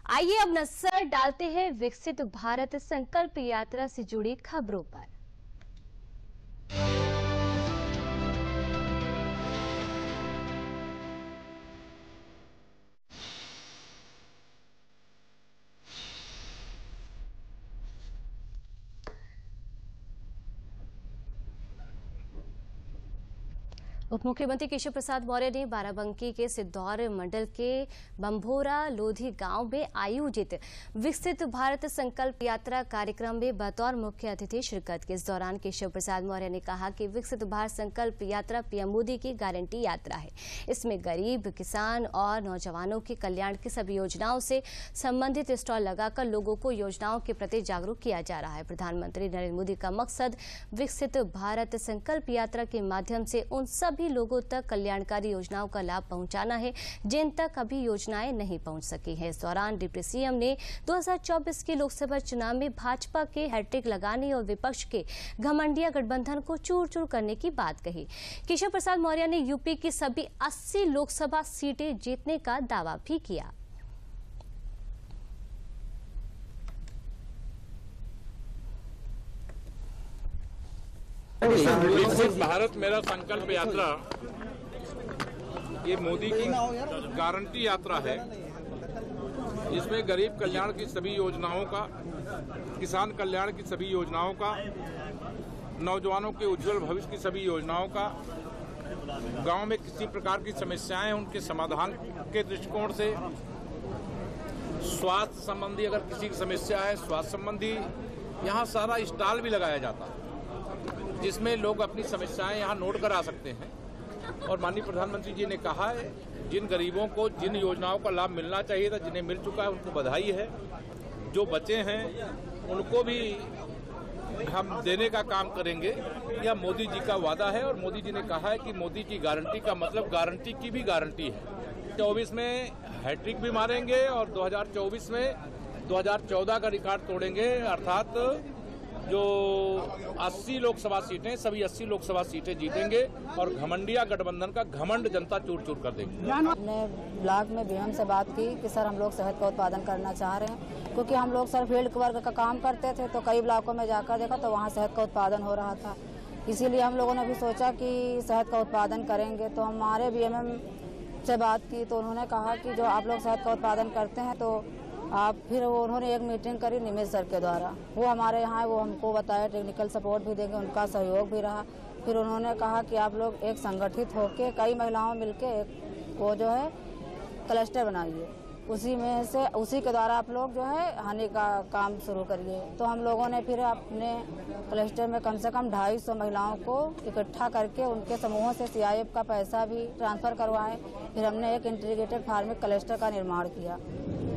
आइए अब नजर डालते हैं विकसित भारत संकल्प यात्रा से जुड़ी खबरों पर। उप मुख्यमंत्री केशव प्रसाद मौर्य ने बाराबंकी के सिद्धौर मंडल के बंभोरा लोधी गांव में आयोजित विकसित भारत संकल्प यात्रा कार्यक्रम में बतौर मुख्य अतिथि शिरकत की। इस दौरान केशव प्रसाद मौर्य ने कहा कि विकसित भारत संकल्प यात्रा पीएम मोदी की गारंटी यात्रा है। इसमें गरीब, किसान और नौजवानों के कल्याण की सभी योजनाओं से संबंधित स्टॉल लगाकर लोगों को योजनाओं के प्रति जागरूक किया जा रहा है। प्रधानमंत्री नरेंद्र मोदी का मकसद विकसित भारत संकल्प यात्रा के माध्यम से उन सभी लोगों तक कल्याणकारी योजनाओं का लाभ पहुंचाना है जिन तक अभी योजनाएं नहीं पहुंच सकी हैं। इस दौरान डिप्टी सीएम ने 2024 के लोकसभा चुनाव में भाजपा के हैट्रिक लगाने और विपक्ष के घमंडिया गठबंधन को चूर चूर करने की बात कही। केशव प्रसाद मौर्य ने यूपी की सभी 80 लोकसभा सीटें जीतने का दावा भी किया। विकसित भारत मेरा संकल्प यात्रा ये मोदी की गारंटी यात्रा है। इसमें गरीब कल्याण की सभी योजनाओं का, किसान कल्याण की सभी योजनाओं का, नौजवानों के उज्जवल भविष्य की सभी योजनाओं का, गांव में किसी प्रकार की समस्याएं हैं उनके समाधान के दृष्टिकोण से, स्वास्थ्य संबंधी अगर किसी की समस्या है, स्वास्थ्य संबंधी यहाँ सारा स्टॉल भी लगाया जाता है जिसमें लोग अपनी समस्याएं यहाँ नोट करा सकते हैं। और माननीय प्रधानमंत्री जी ने कहा है जिन गरीबों को जिन योजनाओं का लाभ मिलना चाहिए था, जिन्हें मिल चुका है, उनको बधाई है। जो बचे हैं उनको भी हम देने का काम करेंगे। यह मोदी जी का वादा है और मोदी जी ने कहा है कि मोदी की गारंटी का मतलब गारंटी की भी गारंटी है। 24 में हैट्रिक भी मारेंगे और 2024 में 2014 का रिकॉर्ड तोड़ेंगे, अर्थात जो 80 लोकसभा सीटें, सभी 80 लोकसभा सीटें जीतेंगे और घमंडिया गठबंधन का घमंड जनता चूर चूर कर देगी। हमने ब्लॉक में बीएम से बात की कि सर हम लोग शहद का उत्पादन करना चाह रहे हैं, क्योंकि हम लोग सर फील्ड वर्क का काम करते थे तो कई ब्लॉकों में जाकर देखा तो वहाँ शहद का उत्पादन हो रहा था। इसीलिए हम लोगों ने भी सोचा कि शहद का उत्पादन करेंगे। तो हमारे बीएमएम से बात की तो उन्होंने कहा कि जो आप लोग शहद का उत्पादन करते हैं तो आप, फिर उन्होंने एक मीटिंग करी निमित सर के द्वारा, वो हमारे यहाँ वो हमको बताया, टेक्निकल सपोर्ट भी देंगे, उनका सहयोग भी रहा। फिर उन्होंने कहा कि आप लोग एक संगठित होकर कई महिलाओं मिलके एक वो जो है क्लस्टर बनाइए, उसी के द्वारा आप लोग जो है हनी का काम शुरू करिए। तो हम लोगों ने फिर अपने क्लस्टर में कम से कम 250 महिलाओं को इकट्ठा करके उनके समूहों से CIF का पैसा भी ट्रांसफर करवाए। फिर हमने एक इंटीग्रेटेड फार्मिंग क्लस्टर का निर्माण किया।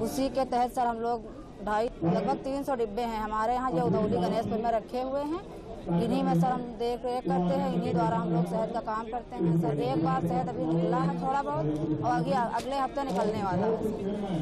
उसी के तहत सर हम लोग लगभग 300 डिब्बे हैं हमारे यहाँ जो उदौली गणेशपुर में रखे हुए हैं। इन्हीं में सर हम देख रेख करते हैं, इन्हीं द्वारा हम लोग शहद का काम करते हैं। सर एक बार शहद अभी निकला है थोड़ा बहुत और अगले हफ्ते निकलने वाला है।